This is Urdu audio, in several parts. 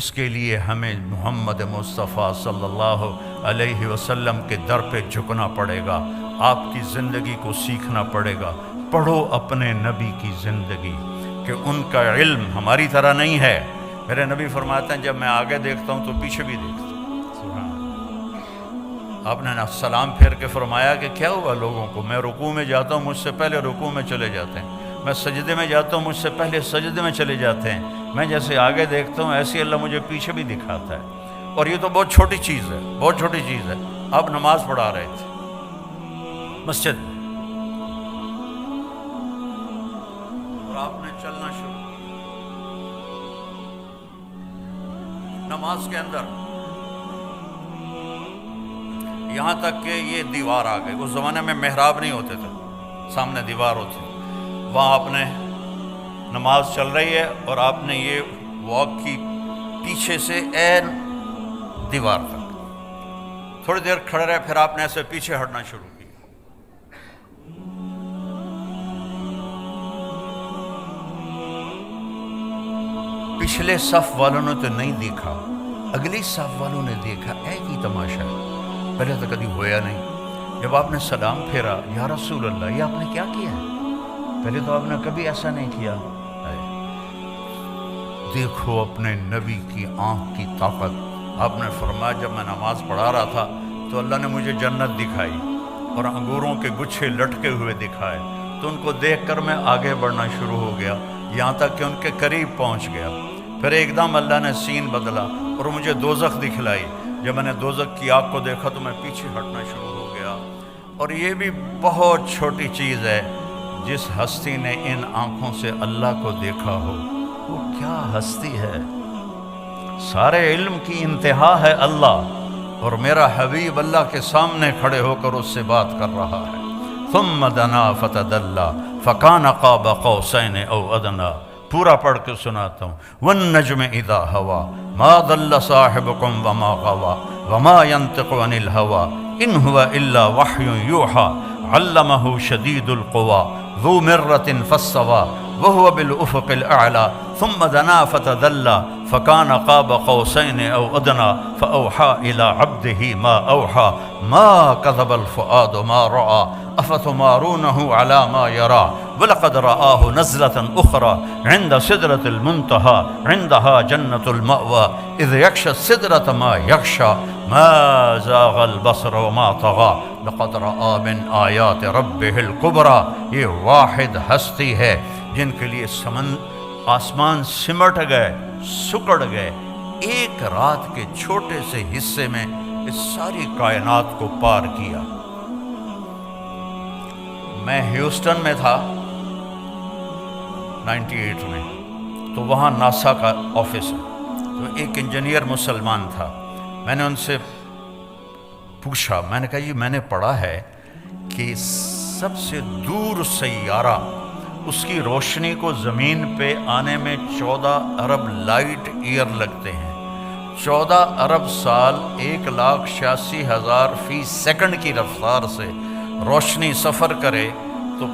اس کے لیے ہمیں محمد مصطفیٰ صلی اللہ علیہ وسلم کے در پہ جھکنا پڑے گا، آپ کی زندگی کو سیکھنا پڑے گا۔ پڑھو اپنے نبی کی زندگی کہ ان کا علم ہماری طرح نہیں ہے۔ میرے نبی فرماتے ہیں جب میں آگے دیکھتا ہوں تو پیچھے بھی دیکھتا ہوں۔ سبحان اللہ۔ آپ نے سلام پھیر کے فرمایا کہ کیا ہوا لوگوں کو، میں رکوع میں جاتا ہوں مجھ سے پہلے رکوع میں چلے جاتے ہیں، میں سجدے میں جاتا ہوں مجھ سے پہلے سجدے میں چلے جاتے ہیں، میں جیسے آگے دیکھتا ہوں ایسے اللہ مجھے پیچھے بھی دکھاتا ہے۔ اور یہ تو بہت چھوٹی چیز ہے، بہت چھوٹی چیز ہے۔ آپ نماز پڑھا رہے تھے مسجد میں اور آپ نے چلنا شروع نماز کے اندر، یہاں تک کہ یہ دیوار آ گئی۔ اس زمانے میں محراب نہیں ہوتے تھے، سامنے دیوار ہوتی تھی، وہاں آپ نے نماز چل رہی ہے اور آپ نے یہ واک کی پیچھے سے این دیوار تک تھوڑی دیر کھڑے رہے، پھر آپ نے ایسے پیچھے ہٹنا شروع کیا۔ پچھلے صف والوں نے تو نہیں دیکھا، اگلی صف والوں نے دیکھا، ایک ہی تماشا ہے، پہلے تو کبھی ہویا نہیں۔ جب آپ نے سلام پھیرا، یا رسول اللہ یہ آپ نے کیا کیا ہے؟ پہلے تو آپ نے کبھی ایسا نہیں کیا۔ دیکھو اپنے نبی کی آنکھ کی طاقت۔ آپ نے فرمایا جب میں نماز پڑھا رہا تھا تو اللہ نے مجھے جنت دکھائی اور انگوروں کے گچھے لٹکے ہوئے دکھائے، تو ان کو دیکھ کر میں آگے بڑھنا شروع ہو گیا، یہاں تک کہ ان کے قریب پہنچ گیا۔ پھر ایک دم اللہ نے سین بدلا اور مجھے دوزخ دکھلائی۔ جب میں نے دوزخ کی آگ کو دیکھا تو میں پیچھے ہٹنا شروع ہو گیا۔ اور یہ بھی بہت چھوٹی چیز ہے، جس ہستی نے ان آنکھوں سے اللہ کو دیکھا ہو وہ کیا ہستی ہے۔ سارے علم کی انتہا ہے اللہ، اور میرا حبیب اللہ کے سامنے کھڑے ہو کر اس سے بات کر رہا ہے۔ ثم دنا فتدلی فکان قاب قوسین او ادنی، پورا پڑھ کے سناتا ہوں۔ والنجم اذا ہوا ما ضل صاحبکم وما غوا وما ينطق عن الہوا ان هو الا وحی یوحی علمہ شدید القوی ذو مرۃ فاستوی وهو بالافق الاعلی ثم دنا فتدلی فکان قاب قوسین او ادنی فاوحی الی عبدہ ما اوحی ما کذب الفؤاد ما رأى افتمارونہ علی ما یری ولقد رآہ نزلۃ اخری عند سدرۃ المنتہی عندہا جنۃ المأوی اذ یغشی السدرۃ ما یغشی ما زاغ البصر وما طغی لقد رآ من آیات ربہ الکبری۔ یہ واحد ہستی ہے جن کے لیے آسمان سمٹ گئے، سکڑ گئے، ایک رات کے چھوٹے سے حصے میں اس ساری کائنات کو پار کیا۔ میں ہیوسٹن میں تھا 98 میں، تو وہاں ناسا کا آفس ہے، تو ایک انجینئر مسلمان تھا۔ میں نے ان سے پوچھا، میں نے کہا یہ میں نے پڑھا ہے کہ سب سے دور سیارہ اس کی روشنی کو زمین پہ آنے میں 14 ارب لائٹ ایئر لگتے ہیں۔ 14 ارب سال 1,86,000 فی سیکنڈ کی رفتار سے روشنی سفر کرے تو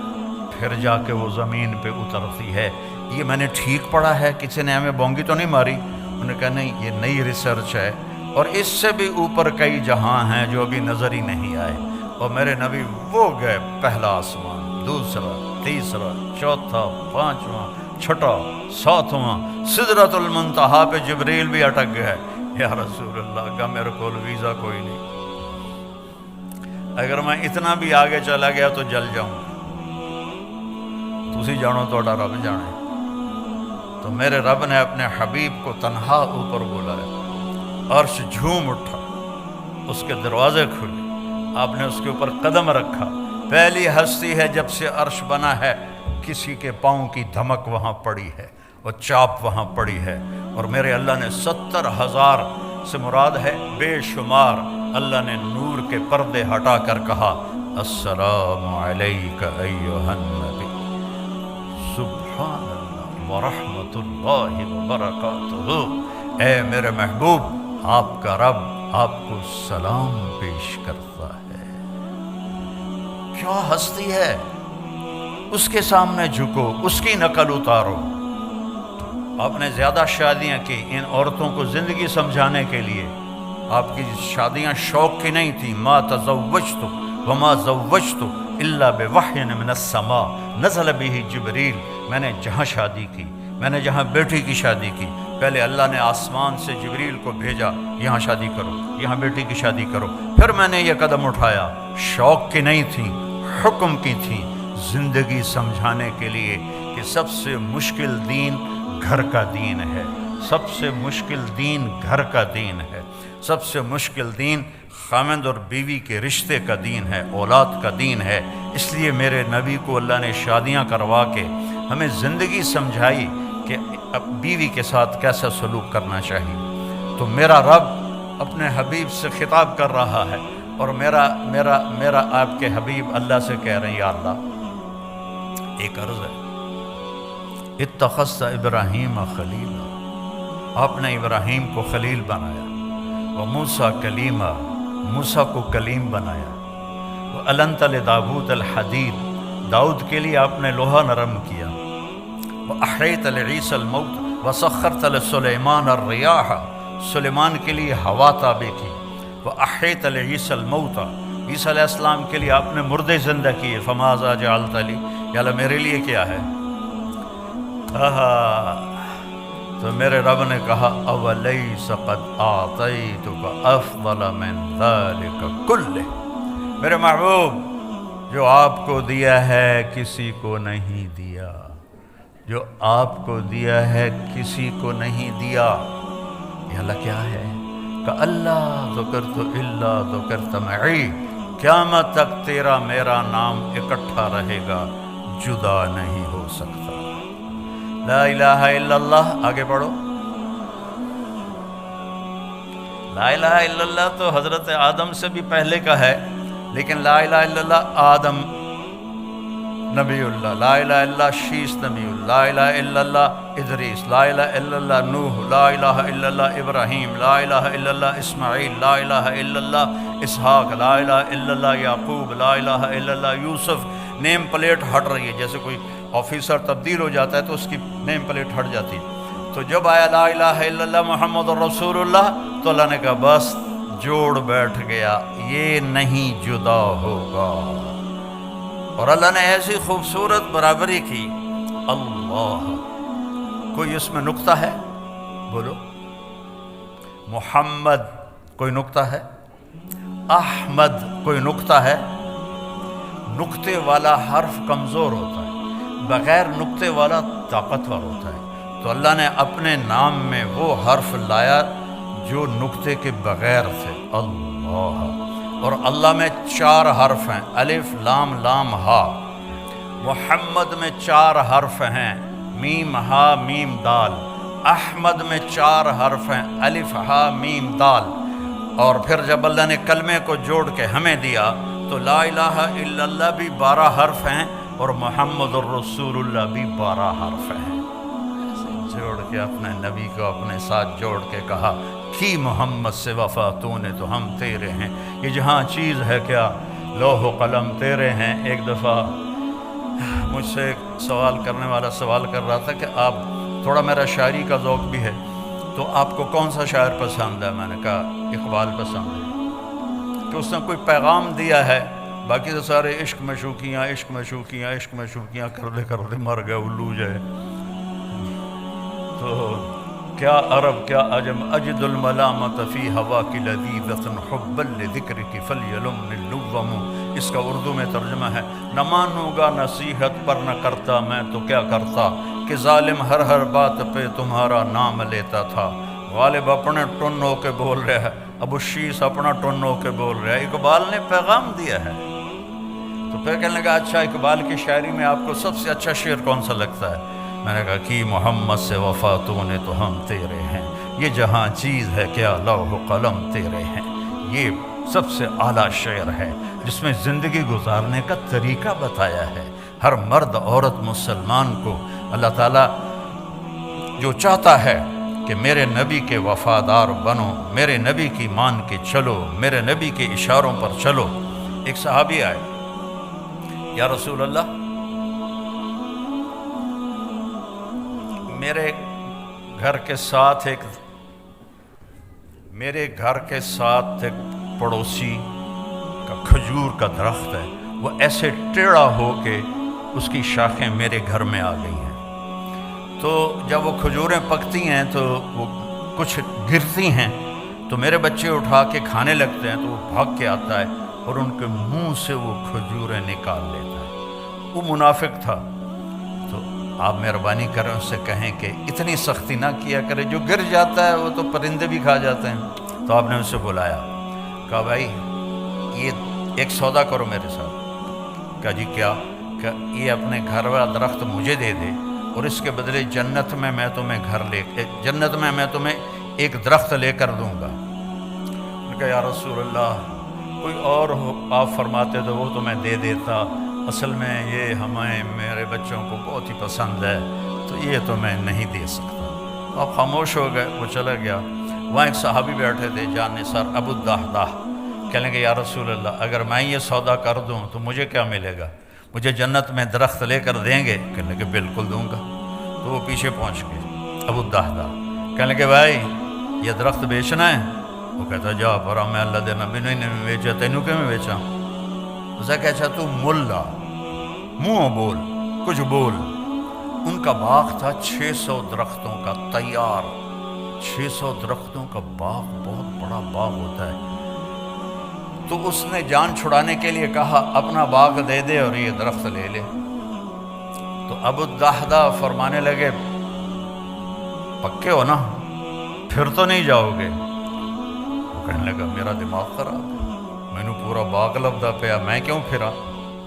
پھر جا کے وہ زمین پہ اترتی ہے۔ یہ میں نے ٹھیک پڑھا ہے، کسی نے ہمیں بونگی تو نہیں ماری؟ انہوں نے کہا نہیں، یہ نئی ریسرچ ہے، اور اس سے بھی اوپر کئی جہاں ہیں جو ابھی نظر ہی نہیں آئے۔ اور میرے نبی وہ گئے پہلا آسمان، دوسرا، تیسرا، چوتھا، پانچواں، چھٹا، ساتواں، سدرۃ المنتہا پہ جبریل بھی اٹک گیا ہے۔ یا رسول اللہ کا میرے کو ویزا کوئی نہیں، اگر میں اتنا بھی آگے چلا گیا تو جل جاؤں گا۔ تسی جانو توڑا رب جانے۔ تو میرے رب نے اپنے حبیب کو تنہا اوپر بلایا، عرش جھوم اٹھا، اس کے دروازے کھلے، آپ نے اس کے اوپر قدم رکھا۔ پہلی ہستی ہے جب سے عرش بنا ہے کسی کے پاؤں کی دھمک وہاں پڑی ہے اور چاپ وہاں پڑی ہے۔ اور میرے اللہ نے 70,000 سے مراد ہے بے شمار، اللہ نے نور کے پردے ہٹا کر کہا السلام علیک ایھا النبی سبحان اللہ ورحمۃ اللہ وبرکاتہ۔ اے میرے محبوب، آپ کا رب آپ کو سلام پیش کرتا ہے۔ کیا ہستی ہے، اس کے سامنے جھکو، اس کی نقل اتارو۔ آپ نے زیادہ شادیاں کی ان عورتوں کو زندگی سمجھانے کے لیے۔ آپ کی شادیاں شوق کی نہیں تھیں۔ ما تزوجت وما زوجت الا بوحی من السماء نزل به جبریل۔ میں نے جہاں شادی کی، میں نے جہاں بیٹی کی شادی کی، پہلے اللہ نے آسمان سے جبریل کو بھیجا، یہاں شادی کرو، یہاں بیٹی کی شادی کرو، پھر میں نے یہ قدم اٹھایا۔ شوق کی نہیں تھیں، حکم کی تھیں، زندگی سمجھانے کے لیے کہ سب سے مشکل دین گھر کا دین ہے، سب سے مشکل دین گھر کا دین ہے، سب سے مشکل دین خامند اور بیوی کے رشتے کا دین ہے، اولاد کا دین ہے۔ اس لیے میرے نبی کو اللہ نے شادیاں کروا کے ہمیں زندگی سمجھائی کہ بیوی کے ساتھ کیسا سلوک کرنا چاہیے۔ تو میرا رب اپنے حبیب سے خطاب کر رہا ہے، اور میرا آپ کے حبیب اللہ سے کہہ رہے ہیں، یا اللہ ایک عرض ہے، اتخذت ابراہیم خلیلا، آپ نے ابراہیم کو خلیل بنایا، وموسیٰ کلیما، موسیٰ کو کلیم بنایا، وَأَلَنْتَ لِدَاوُودَ الْحَدِيدَ، داؤد کے لیے آپ نے لوہا نرم کیا، وَأَحْيَيْتَ لِعِيسَى الْمَوْتَ وَسَخَّرْتَ لِسُلَيْمَانَ الرِّيَاحَ، سلیمان کے لیے ہوا تابع کی، وَأَحْيَيْتَ لِعِيسَى الْمَوْتَ، عیسیٰ علیہ السلام کے لیے آپ نے مردے زندہ کیے، فَمَاذَا جَعَلْتَ لِي، یا اللہ میرے لیے کیا ہے؟ تو میرے رب نے کہا، اولیس قد اعطیتک افضل من ذلک کلہ، میرے محبوب جو آپ کو دیا ہے کسی کو نہیں دیا، جو آپ کو دیا ہے کسی کو نہیں دیا۔ یہ اللہ کیا ہے؟ کہ اللہ ذکرت الا ذکرت معی، قیامت تک تیرا میرا نام اکٹھا رہے گا، جدا نہیں ہو سکتا۔ لا الہ الا اللہ، آگے پڑھو۔ لا الہ الا اللہ تو حضرت آدم سے بھی پہلے کا ہے، لیکن لا الہ الا اللہ آدم نبی اللہ، لا الہ الا اللہ شیس نبی اللہ، لا الہ الا اللہ ادریس، لا الہ الا اللہ نوح، لا الہ الا اللہ ابراہیم، لا الہ الا اللہ اسماعیل، لا الہ الا اللہ اسحاق، لا الہ الا اللہ یعقوب، لا الہ الا اللہ یوسف۔ نیم پلیٹ ہٹ رہی ہے، جیسے کوئی آفیسر تبدیل ہو جاتا ہے تو اس کی نیم پلیٹ ہٹ جاتی ہے۔ تو جب آیا لا الہ الا اللہ محمد رسول اللہ، تو اللہ نے کہا بس جوڑ بیٹھ گیا، یہ نہیں جدا ہوگا۔ اور اللہ نے ایسی خوبصورت برابری کی، اللہ۔ کوئی اس میں نقطہ ہے؟ بولو۔ محمد کوئی نقطہ ہے؟ احمد کوئی نقطہ ہے؟ نقطے والا حرف کمزور ہوتا ہے، بغیر نقطے والا طاقتور ہوتا ہے۔ تو اللہ نے اپنے نام میں وہ حرف لایا جو نقطے کے بغیر تھے، اللہ۔ اور اللہ میں 4 حرف ہیں، الف لام لام ہا۔ محمد میں 4 حرف ہیں، میم ہا میم دال۔ احمد میں 4 حرف ہیں، الف ہا میم دال۔ اور پھر جب اللہ نے کلمے کو جوڑ کے ہمیں دیا تو لا الہ الا اللہ بھی 12 حرف ہیں، اور محمد الرسول اللہ بھی 12 حرف ہیں۔ جوڑ کے اپنے نبی کو اپنے ساتھ جوڑ کے کہا، کی محمد سے وفا تو نے تو ہم تیرے ہیں۔ یہ جہاں چیز ہے کیا، لوح و قلم تیرے ہیں۔ ایک دفعہ مجھ سے ایک سوال کرنے والا سوال کر رہا تھا کہ آپ، تھوڑا میرا شاعری کا ذوق بھی ہے، تو آپ کو کون سا شاعر پسند ہے؟ میں نے کہا اقبال پسند ہے، کہ اس نے کوئی پیغام دیا ہے، باقی تو سارے عشق میں شوخیاں عشق میں شوخیاں عشق میں شوخیاں کرتے مر گئے الو جائے۔ تو کیا عرب کیا عجم اجد الملامت فی ہوا کی لذیذۃ حبا لذکر کی فلیلمن اللوم۔ اس کا اردو میں ترجمہ ہے، نہ مانوں گا نصیحت پر نہ کرتا میں تو کیا کرتا، کہ ظالم ہر بات پہ تمہارا نام لیتا تھا۔ غالب اپنے ٹن ہو کے بول رہا ہے، ابو شیس اپنا ٹن ہو کے بول رہا ہے۔ اقبال نے پیغام دیا ہے۔ تو پھر کہنے لگا، اچھا اقبال کی شاعری میں آپ کو سب سے اچھا شعر کون سا لگتا ہے؟ میں نے کہا کہ محمد سے وفا تو نے تو ہم تیرے ہیں، یہ جہاں چیز ہے کیا لوح و قلم تیرے ہیں۔ یہ سب سے اعلیٰ شعر ہے جس میں زندگی گزارنے کا طریقہ بتایا ہے۔ ہر مرد عورت مسلمان کو اللہ تعالیٰ جو چاہتا ہے کہ میرے نبی کے وفادار بنو، میرے نبی کی مان کے چلو، میرے نبی کے اشاروں پر چلو۔ ایک صحابی آئے، یا رسول اللہ گھر کے ساتھ میرے گھر کے ساتھ ایک پڑوسی کا کھجور کا درخت ہے، وہ ایسے ٹیڑھا ہو کے اس کی شاخیں میرے گھر میں آ گئی ہیں، تو جب وہ کھجوریں پکتی ہیں تو وہ کچھ گرتی ہیں تو میرے بچے اٹھا کے کھانے لگتے ہیں، تو وہ بھاگ کے آتا ہے اور ان کے منہ سے وہ کھجوریں نکال لیتا ہے۔ وہ منافق تھا، تو آپ مہربانی کریں اس سے کہیں کہ اتنی سختی نہ کیا کرے، جو گر جاتا ہے وہ تو پرندے بھی کھا جاتے ہیں۔ تو آپ نے اسے بلایا، کہا بھائی یہ ایک سودا کرو میرے ساتھ۔ کہا جی کیا؟ کہ یہ اپنے گھر والا درخت مجھے دے دے اور اس کے بدلے جنت میں میں تمہیں ایک درخت لے کر دوں گا۔ میں نے کہا یا رسول اللہ کوئی اور ہو آپ فرماتے تو وہ تو میں دے دیتا، اصل میں یہ میرے بچوں کو بہت ہی پسند ہے، تو یہ تو میں نہیں دے سکتا۔ آپ خاموش ہو گئے، وہ چلا گیا۔ وہاں ایک صحابی بیٹھے تھے جان نثار ابو الدحداح، کہنے کہ یا رسول اللہ اگر میں یہ سودا کر دوں تو مجھے کیا ملے گا؟ مجھے جنت میں درخت لے کر دیں گے؟ کہنے کہ بالکل دوں گا۔ تو وہ پیچھے پہنچ گئے ابو الدحداح، کہنے کہ بھائی یہ درخت بیچنا ہے؟ وہ کہتا جا پرا میں اللہ دے نبی نے نہیں بیچا، تینوں کیوں میں بیچا؟ اسے کہ اچھا تو ملا منہ بول کچھ بول۔ ان کا باغ تھا 600 درختوں کا تیار، 600 درختوں کا باغ بہت بڑا باغ ہوتا ہے۔ تو اس نے جان چھڑانے کے لیے کہا اپنا باغ دے دے اور یہ درخت لے لے۔ تو ابو الدحداح فرمانے لگے پکے ہو نا، پھر تو نہیں جاؤ گے؟ وہ کہنے لگا میرا دماغ خراب ہے، میں نے پورا باغ لبدا پیا، میں کیوں پھرا؟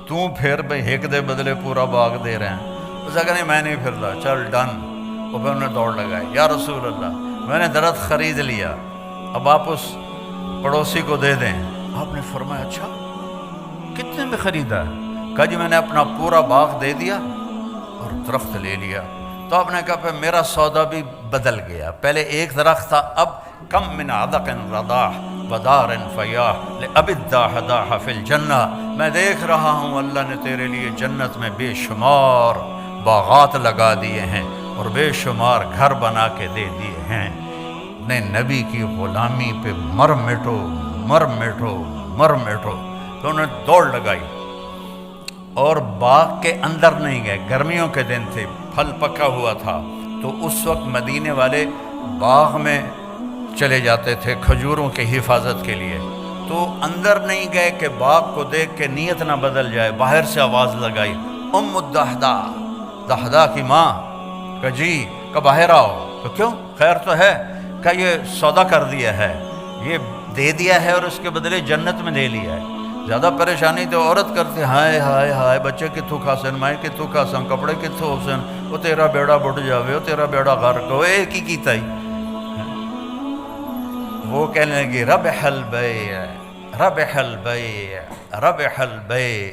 تو پھر بھائی ایک دے بدلے پورا باغ دے رہے ہیں۔ اس نے کہا نہیں میں نہیں پھرتا، چل ڈن۔ وہ پھر انہیں دوڑ لگائی، یا رسول اللہ میں نے درخت خرید لیا، اب آپ اس پڑوسی کو دے دیں۔ آپ نے فرمایا اچھا کتنے میں خریدا ہے؟ کہا جی میں نے اپنا پورا باغ دے دیا اور درخت لے لیا۔ تو آپ نے کہا پھر میرا سودا بھی بدل گیا، پہلے ایک درخت تھا، اب کم من عدق رضاح ودار فیاح لأبی الدحداح فی الجنہ، میں دیکھ رہا ہوں اللہ نے تیرے لیے جنت میں بے شمار باغات لگا دیے ہیں اور بے شمار گھر بنا کے دے دیے ہیں، اپنے نبی کی غلامی پہ مر مٹو مر مٹو مر مٹو۔ تو انہوں نے دوڑ لگائی اور باغ کے اندر نہیں گئے، گرمیوں کے دن تھے، پھل پکا ہوا تھا، تو اس وقت مدینے والے باغ میں چلے جاتے تھے کھجوروں کی حفاظت کے لیے، تو اندر نہیں گئے کہ باغ کو دیکھ کے نیت نہ بدل جائے، باہر سے آواز لگائی ام الدحداح، دحداح کی ماں، کہ جی کہ باہر آؤ۔ تو کیوں خیر تو ہے؟ کہ یہ سودا کر دیا ہے، یہ دے دیا ہے اور اس کے بدلے جنت میں دے لیا ہے۔ زیادہ پریشانی تو عورت کرتے ہائے ہائے ہائے بچے کتوں کھاسن، مائیں کتوں کھاسن، کپڑے کتوں ہوسن، وہ تیرا بیڑا بڑھ جاوے، وہ تیرا بیڑا غرق ہو، ایک ہی کیتا ہی۔ وہ کہنے لگی ربح البیع ربح البیع ربح البیع،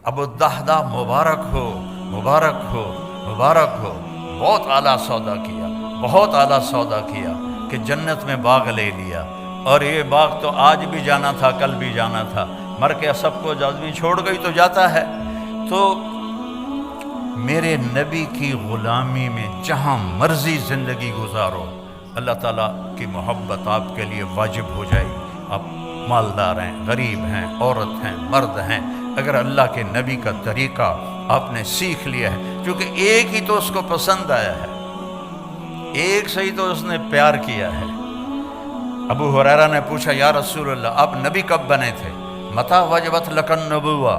ابو الدحداح مبارک ہو مبارک ہو مبارک ہو، بہت اعلیٰ سودا کیا، بہت اعلیٰ سودا کیا کہ جنت میں باغ لے لیا۔ اور یہ باغ تو آج بھی جانا تھا، کل بھی جانا تھا، مر کے سب کو آدمی چھوڑ گئی تو جاتا ہے۔ تو میرے نبی کی غلامی میں جہاں مرضی زندگی گزارو، اللہ تعالیٰ کی محبت آپ کے لیے واجب ہو جائے گی۔ آپ مالدار ہیں، غریب ہیں، عورت ہیں، مرد ہیں، اگر اللہ کے نبی کا طریقہ آپ نے سیکھ لیا ہے، کیونکہ ایک ہی تو اس کو پسند آیا ہے، ایک سے ہی تو اس نے پیار کیا ہے۔ ابو ہریرہ نے پوچھا یا رسول اللہ آپ نبی کب بنے تھے؟ متی وجبت لک النبوہ،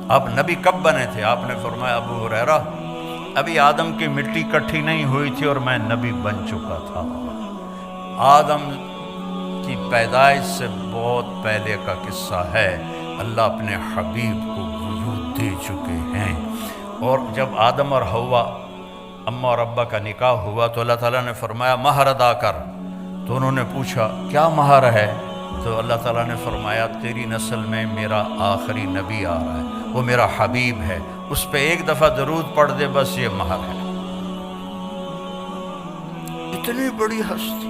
آپ نبی کب بنے تھے؟ آپ نے فرمایا ابو ہریرہ ابھی آدم کی مٹی کٹھی نہیں ہوئی تھی اور میں نبی بن چکا تھا۔ آدم کی پیدائش سے بہت پہلے کا قصہ ہے، اللہ اپنے حبیب کو وجود دے چکے ہیں۔ اور جب آدم اور حوا اماں اور ابا کا نکاح ہوا تو اللہ تعالیٰ نے فرمایا مہر ادا کر، تو انہوں نے پوچھا کیا مہر ہے؟ تو اللہ تعالیٰ نے فرمایا تیری نسل میں میرا آخری نبی آ رہا ہے، وہ میرا حبیب ہے، اس پہ ایک دفعہ درود پڑھ دے بس یہ مہر ہے۔ اتنی بڑی ہستی،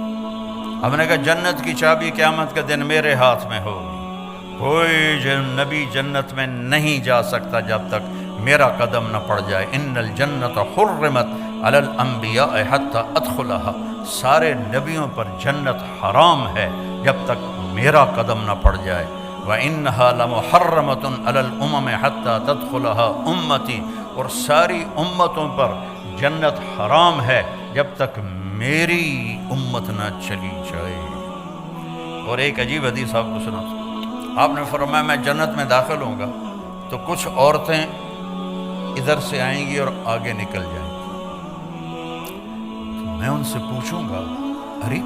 ہم نے کہا جنت کی چابی قیامت کے دن میرے ہاتھ میں ہوگی، کوئی نبی جنت میں نہیں جا سکتا جب تک میرا قدم نہ پڑ جائے۔ ان الجنت حرمت علی الانبیاء حتی ادخلها سارے نبیوں پر جنت حرام ہے جب تک میرا قدم نہ پڑ جائے۔ وَإِنَّهَا لَمُحَرَّمَةٌ عَلَى الْأُمَمِ حَتَّى تَدْخُلَهَا أُمَّتِي، اور ساری امتوں پر جنت حرام ہے جب تک میری امت نہ چلی جائے۔ اور ایک عجیب حدیث آپ کو سنا، آپ نے فرمایا میں جنت میں داخل ہوں گا تو کچھ عورتیں ادھر سے آئیں گی اور آگے نکل جائیں گی، تو میں ان سے پوچھوں گا ارے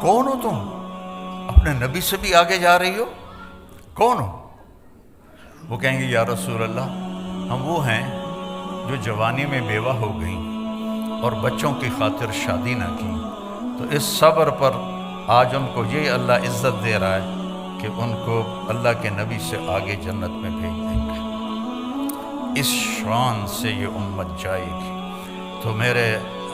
کون ہو تم؟ اپنے نبی سے بھی آگے جا رہی ہو، کون ہو؟ وہ کہیں گے یا رسول اللہ ہم وہ ہیں جو جوانی میں بیوہ ہو گئیں اور بچوں کی خاطر شادی نہ کی، تو اس صبر پر آج ان کو یہ اللہ عزت دے رہا ہے کہ ان کو اللہ کے نبی سے آگے جنت میں بھیج دیں گے۔ اس شان سے یہ امت جائے گی۔ تو میرے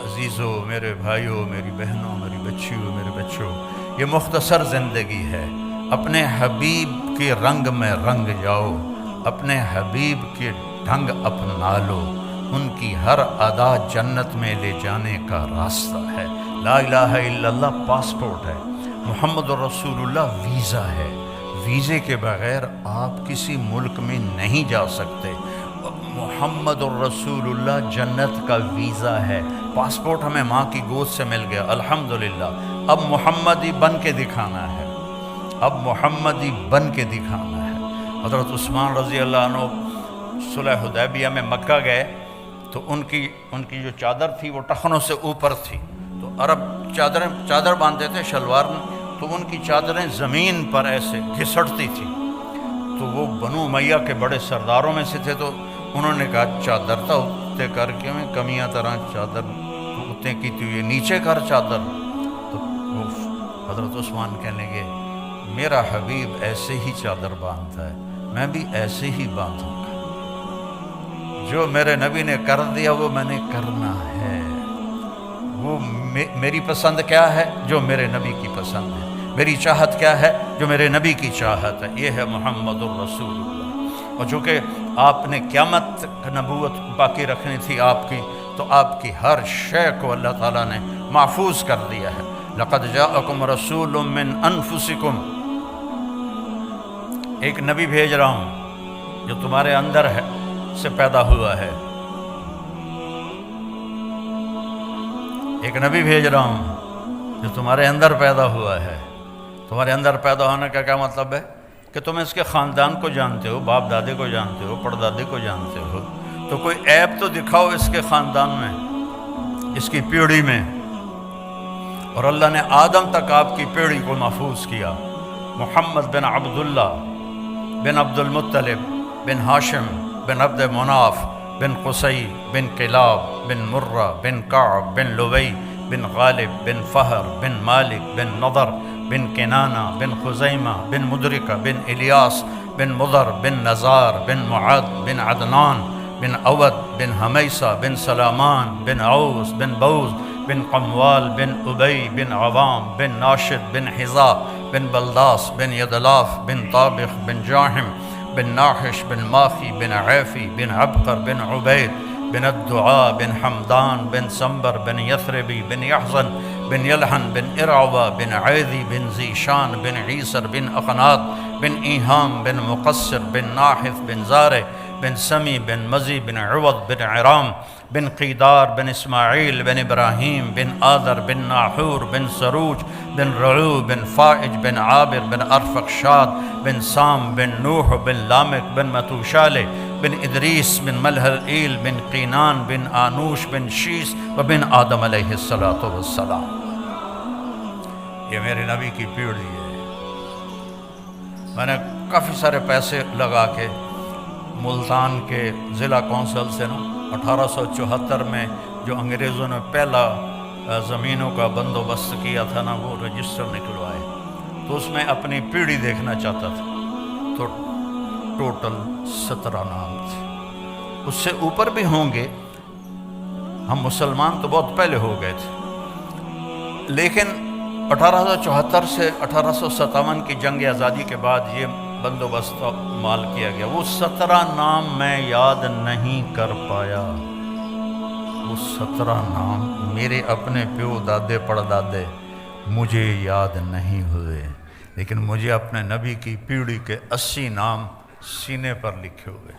عزیزوں، میرے بھائیوں، میری بہنوں، میری بچیوں، میرے بچوں، یہ مختصر زندگی ہے، اپنے حبیب کے رنگ میں رنگ جاؤ، اپنے حبیب کے ڈھنگ اپنا لو، ان کی ہر ادا جنت میں لے جانے کا راستہ ہے۔ لا الہ الا اللہ پاسپورٹ ہے، محمد الرسول اللہ ویزا ہے، ویزے کے بغیر آپ کسی ملک میں نہیں جا سکتے۔ محمد الرسول اللہ جنت کا ویزا ہے، پاسپورٹ ہمیں ماں کی گود سے مل گیا الحمدللہ، اب محمدی بن کے دکھانا ہے، اب محمدی بن کے دکھانا ہے۔ حضرت عثمان رضی اللہ عنہ صلح حدیبیہ میں مکہ گئے تو ان کی جو چادر تھی وہ ٹخنوں سے اوپر تھی، تو عرب چادر باندھتے تھے شلوار میں، تو ان کی چادریں زمین پر ایسے گھسٹتی تھی، تو وہ بنو امیہ کے بڑے سرداروں میں سے تھے، تو انہوں نے کہا چادر تھا اتنے کر کے میں کمیاں طرح چادر اتنے کی تو یہ نیچے کر چادر، تو وہ حضرت عثمان کہنے لگے میرا حبیب ایسے ہی چادر باندھتا ہے، میں بھی ایسے ہی باندھوں گا، جو میرے نبی نے کر دیا وہ میں نے کرنا ہے، وہ میری پسند کیا ہے جو میرے نبی کی پسند ہے، میری چاہت کیا ہے جو میرے نبی کی چاہت ہے، یہ ہے محمد الرسول اللہ۔ اور چونکہ آپ نے قیامت نبوت باقی رکھنی تھی آپ کی، تو آپ کی ہر شے کو اللہ تعالیٰ نے محفوظ کر دیا ہے۔ لقد جاءکم رسول من انفسکم، ایک نبی بھیج رہا ہوں جو تمہارے اندر ہے سے پیدا ہوا ہے، ایک نبی بھیج رہا ہوں جو تمہارے اندر پیدا ہوا ہے۔ تمہارے اندر پیدا ہونے کا کیا مطلب ہے؟ کہ تم اس کے خاندان کو جانتے ہو، باپ دادے کو جانتے ہو، پردادے کو جانتے ہو، تو کوئی عیب تو دکھاؤ اس کے خاندان میں، اس کی پیڑھی میں۔ اور اللہ نے آدم تک آپ کی پیڑھی کو محفوظ کیا۔ محمد بن عبداللہ بن عبد المطلب بن ہاشم بن عبد مناف بن قصی بن کلاب بن مرہ بن کعب بن لوی بن غالب بن فہر بن مالک بن نضر بن کنانہ بن خزیمہ بن مدرکہ بن الیاس بن مضر بن نزار بن معد بن عدنان بن عود بن حمیسہ بن سلامان بن عوس بن بوز بن قموال بن ابی بن عوام بن ناشد بن حذا بن بلداس بن یدلاف بن طابخ بن جاحم بن ناحش بن ماخی بن عیفی بن عبقر بن عبید بن الدعاء بن حمدان بن سنبر بن یثربی بن یحزن بن یلحن بن ارعوہ بن عیدی بن زیشان بن عیسر بن اقنات بن ایہام بن مقصر بن ناحف بن زارع بن سمی بن مزی بن عوض بن عرام بن قیدار بن اسماعیل بن ابراہیم بن آذر بن ناحور بن سروج بن رعو بن فائج بن عابر بن ارفقشاد بن سام بن نوح بن لامک بن متوشالہ بن ادریس بن ملحلئیل بن قینان بن آنوش بن شیس و بن آدم علیہ السلام۔ یہ میرے نبی کی پیڑھی ہے۔ میں نے کافی سارے پیسے لگا کے ملتان کے ضلع کونسل سے 1874 میں جو انگریزوں نے پہلا زمینوں کا بندوبست کیا تھا نا، وہ رجسٹر نکلوائے، تو اس میں اپنی پیڑھی دیکھنا چاہتا تھا، تو ٹوٹل 17 نام تھے، اس سے اوپر بھی ہوں گے، ہم مسلمان تو بہت پہلے ہو گئے تھے، لیکن 1874 سے 1857 کی جنگ آزادی کے بعد یہ بندوبست مال کیا گیا، وہ 17 نام میں یاد نہیں کر پایا، وہ 17 نام میرے اپنے پیو دادے پڑدادے مجھے یاد نہیں ہوئے، لیکن مجھے اپنے نبی کی پیڑھی کے 80 نام سینے پر لکھے ہوئے۔